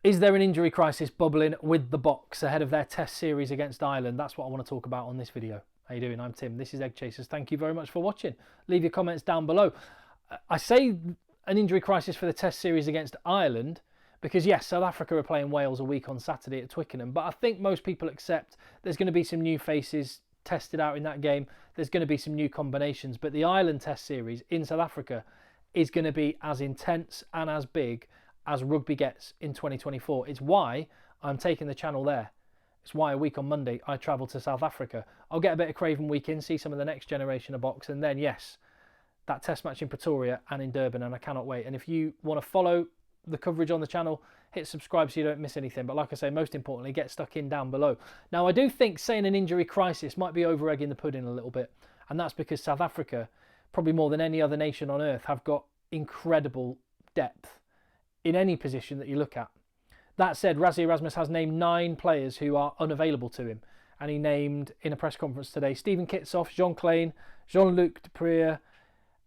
Is there an injury crisis bubbling with the Boks ahead of their test series against Ireland? That's what I want to talk about on this video. How you doing? I'm Tim. This is Egg Chasers. Thank you very much for watching. Leave your comments down below. I say an injury crisis for the test series against Ireland because, yes, South Africa are playing Wales a week on Saturday at Twickenham, but I think most people accept there's going to be some new faces tested out in that game. There's going to be some new combinations, but the Ireland test series in South Africa is going to be as intense and as big as rugby gets in 2024. It's why I'm taking the channel there. It's why a week on Monday I travel to South Africa. I'll get a bit of Craven Week in, see some of the next generation of Boks, and then, yes, that test match in Pretoria and in Durban, and I cannot wait. And if you want to follow the coverage on the channel, hit subscribe so you don't miss anything. But like I say, most importantly, get stuck in down below. Now, I do think saying an injury crisis might be over-egging the pudding a little bit, and that's because South Africa, probably more than any other nation on earth, have got incredible depth in any position that you look at. That said, Rassie Erasmus has named 9 players who are unavailable to him. And he named, in a press conference today, Stephen Kitsoff, Jean Klein, Jean-Luc Deprier.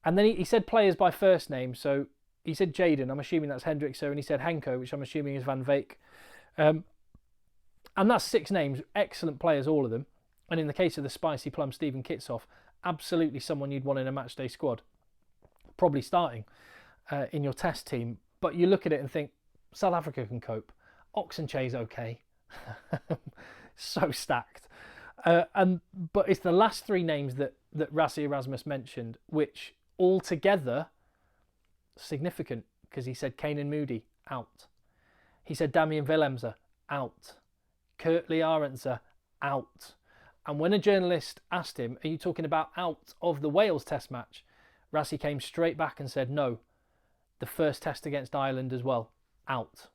And then he said players by first name. So he said Jaden, I'm assuming that's Hendrikse, and he said Henko, which I'm assuming is Van Veek. And that's 6 names, excellent players, all of them. And in the case of the Spicy Plum, Stephen Kitsoff, absolutely someone you'd want in a matchday squad. Probably starting in your test team. But you look at it and think, South Africa can cope. Oxencha's okay. So stacked. But it's the last 3 names that Rassie Erasmus mentioned, which altogether significant, because he said Kanan Moody, out. He said Damian Willemse, out. Kurt-Lee Arendse, out. And when a journalist asked him, are you talking about out of the Wales test match? Rassie came straight back and said, no, the first test against Ireland as well, out.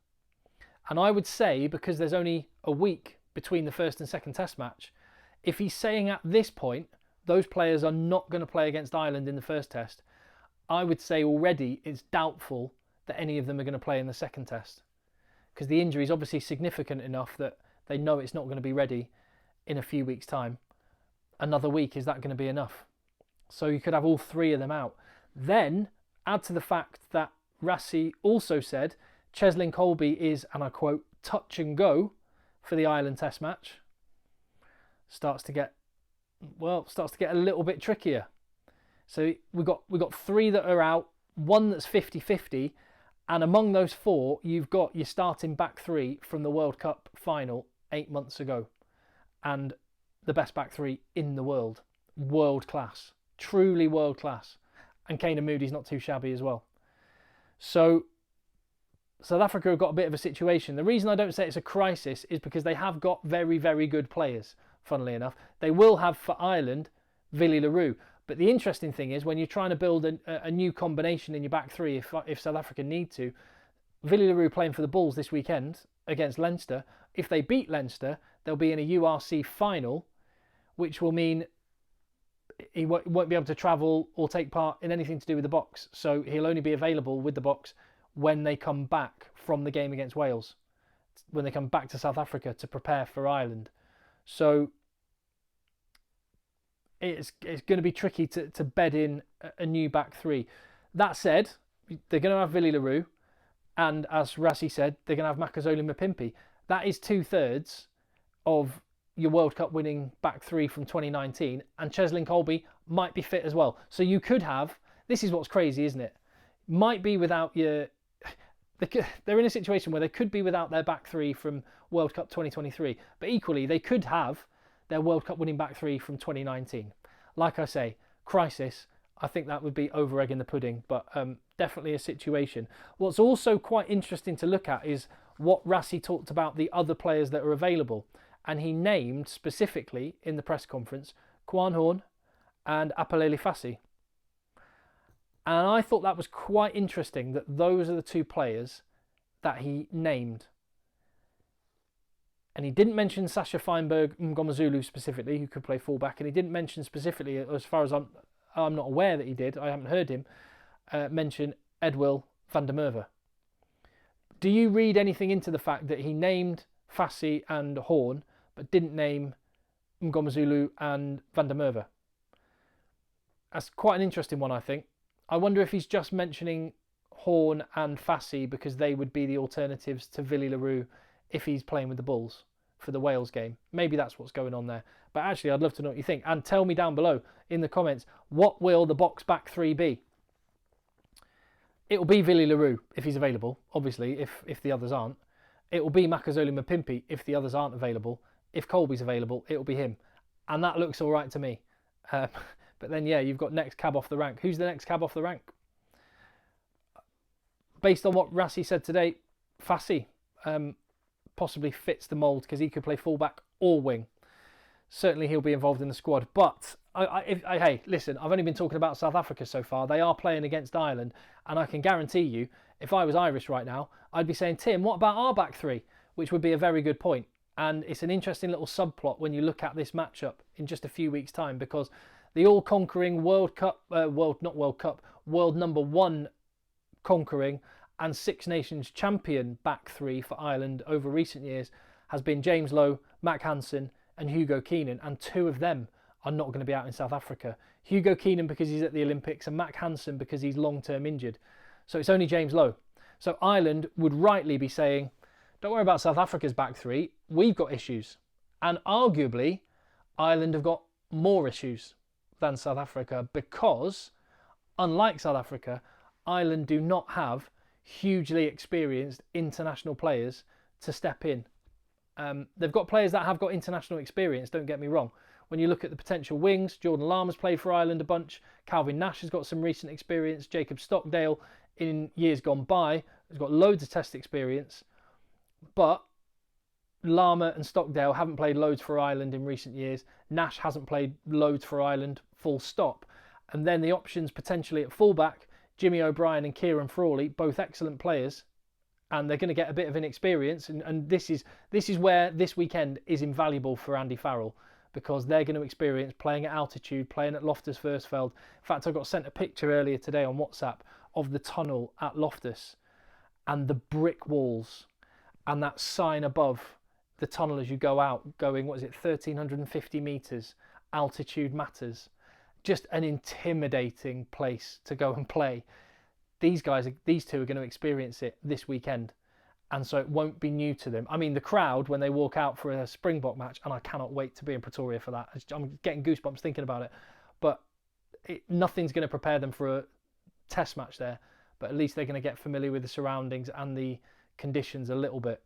And I would say, because there's only a week between the first and second test match, if he's saying at this point those players are not going to play against Ireland in the first test, I would say already it's doubtful that any of them are going to play in the second test. Because the injury is obviously significant enough that they know it's not going to be ready in a few weeks' time. Another week, is that going to be enough? So you could have all 3 of them out. Then add to the fact that Rassie also said Cheslin Kolbe is, and I quote, touch and go for the Ireland test match. Starts to get a little bit trickier. So we've got 3 that are out, 1 that's 50-50, and among those 4 you've got your starting back 3 from the World Cup final 8 months ago, and the best back 3 in the world. World class, truly world class. And Kanan Moody's not too shabby as well. So South Africa have got a bit of a situation. The reason I don't say it's a crisis is because they have got very, very good players, funnily enough. They will have for Ireland, Willie le Roux. But the interesting thing is when you're trying to build a new combination in your back 3, if South Africa need to, Willie le Roux playing for the Bulls this weekend against Leinster. If they beat Leinster, they'll be in a URC final, which will mean he won't be able to travel or take part in anything to do with the Boks. So he'll only be available with the Boks when they come back from the game against Wales, when they come back to South Africa to prepare for Ireland. So it's going to be tricky to bed in a new back 3. That said, they're going to have Willie le Roux, and as Rassie said, they're going to have Makazole Mapimpi. That is 2/3 of your World Cup winning back 3 from 2019, and Cheslin Kolbe might be fit as well. So you could have, this is what's crazy, isn't it? Might be without your, they're in a situation where they could be without their back 3 from World Cup 2023, but equally they could have their World Cup winning back 3 from 2019. Like I say, crisis, I think that would be over-egging the pudding, but definitely a situation. What's also quite interesting to look at is what Rassie talked about the other players that are available. And he named specifically in the press conference Kwan Horn and Apalele Fassi. And I thought that was quite interesting that those are the 2 players that he named. And he didn't mention Sasha Feinberg Mngomezulu specifically, who could play fullback, and he didn't mention specifically, as far as I'm not aware that he did, I haven't heard him mention Edwill van der Merwe. Do you read anything into the fact that he named Fassi and Horn, but didn't name Mngomezulu and van der Merwe? That's quite an interesting one, I think. I wonder if he's just mentioning Horn and Fassi because they would be the alternatives to Villy Leroux if he's playing with the Bulls for the Wales game. Maybe that's what's going on there. But actually, I'd love to know what you think. And tell me down below in the comments, what will the Boks back three be? It will be Villy Leroux if he's available, obviously, if the others aren't. It will be Makazole Mapimpi if the others aren't available. If Colby's available, it will be him. And that looks all right to me. But then, yeah, you've got next cab off the rank. Who's the next cab off the rank? Based on what Rassie said today, Fassi possibly fits the mould because he could play fullback or wing. Certainly he'll be involved in the squad. But, hey, listen, I've only been talking about South Africa so far. They are playing against Ireland. And I can guarantee you, if I was Irish right now, I'd be saying, Tim, what about our back three? Which would be a very good point. And it's an interesting little subplot when you look at this matchup in just a few weeks' time, because the all-conquering world number one conquering and Six Nations champion back three for Ireland over recent years has been James Lowe, Mac Hansen and Hugo Keenan, and two of them are not going to be out in South Africa. Hugo Keenan because he's at the Olympics and Mac Hansen because he's long-term injured. So it's only James Lowe. So Ireland would rightly be saying, don't worry about South Africa's back three, we've got issues. And arguably, Ireland have got more issues than South Africa because, unlike South Africa, Ireland do not have hugely experienced international players to step in. They've got players that have got international experience, don't get me wrong. When you look at the potential wings, Jordan Lama's played for Ireland a bunch. Calvin Nash has got some recent experience. Jacob Stockdale, in years gone by, has got loads of test experience. But Lama and Stockdale haven't played loads for Ireland in recent years. Nash hasn't played loads for Ireland, full stop. And then the options potentially at fullback, Jimmy O'Brien and Kieran Frawley, both excellent players. And they're going to get a bit of inexperience. And this is where this weekend is invaluable for Andy Farrell, because they're going to experience playing at altitude, playing at Loftus Versfeld. In fact, I got sent a picture earlier today on WhatsApp of the tunnel at Loftus and the brick walls and that sign above the tunnel as you go out, going, 1,350 metres, altitude matters. Just an intimidating place to go and play. These two are going to experience it this weekend. And so it won't be new to them. I mean, the crowd, when they walk out for a Springbok match, and I cannot wait to be in Pretoria for that. I'm getting goosebumps thinking about it. But nothing's going to prepare them for a test match there. But at least they're going to get familiar with the surroundings and the conditions a little bit.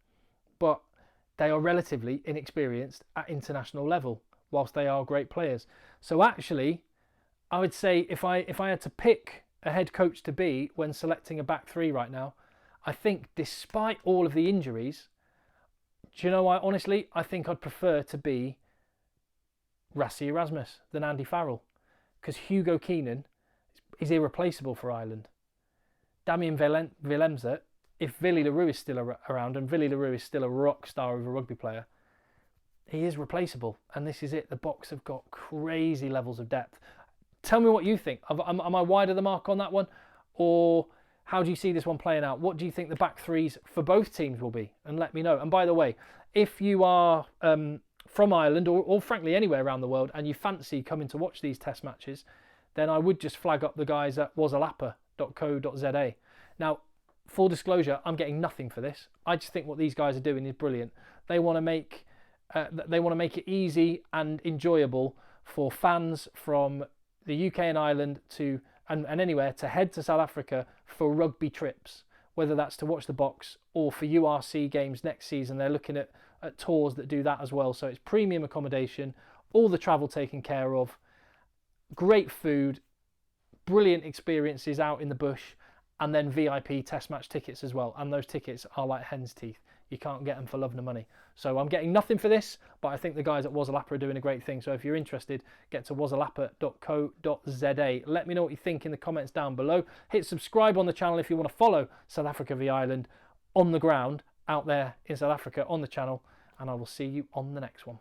But they are relatively inexperienced at international level, whilst they are great players. So actually, I would say if I had to pick a head coach to be when selecting a back three right now, I think despite all of the injuries, do you know why? Honestly, I think I'd prefer to be Rassie Erasmus than Andy Farrell, because Hugo Keenan is irreplaceable for Ireland. Damien Willemse, if Villy Leroux is still around, and Villy Leroux is still a rock star of a rugby player, he is replaceable. And this is it. The Boks have got crazy levels of depth. Tell me what you think. Am I wide of the mark on that one? Or how do you see this one playing out? What do you think the back threes for both teams will be? And let me know. And by the way, if you are from Ireland or frankly anywhere around the world and you fancy coming to watch these test matches, then I would just flag up the guys at wasalapa.co.za. Now, full disclosure, I'm getting nothing for this. I just think what these guys are doing is brilliant. They want to make it easy and enjoyable for fans from the UK and Ireland and anywhere to head to South Africa for rugby trips, whether that's to watch the Boks or for URC games next season. They're looking at tours that do that as well. So it's premium accommodation, all the travel taken care of, great food, brilliant experiences out in the bush, and then VIP test match tickets as well. And those tickets are like hen's teeth. You can't get them for love nor money. So I'm getting nothing for this, but I think the guys at Wasalapa are doing a great thing. So if you're interested, get to wasalapa.co.za. Let me know what you think in the comments down below. Hit subscribe on the channel if you want to follow South Africa v Ireland on the ground out there in South Africa on the channel. And I will see you on the next one.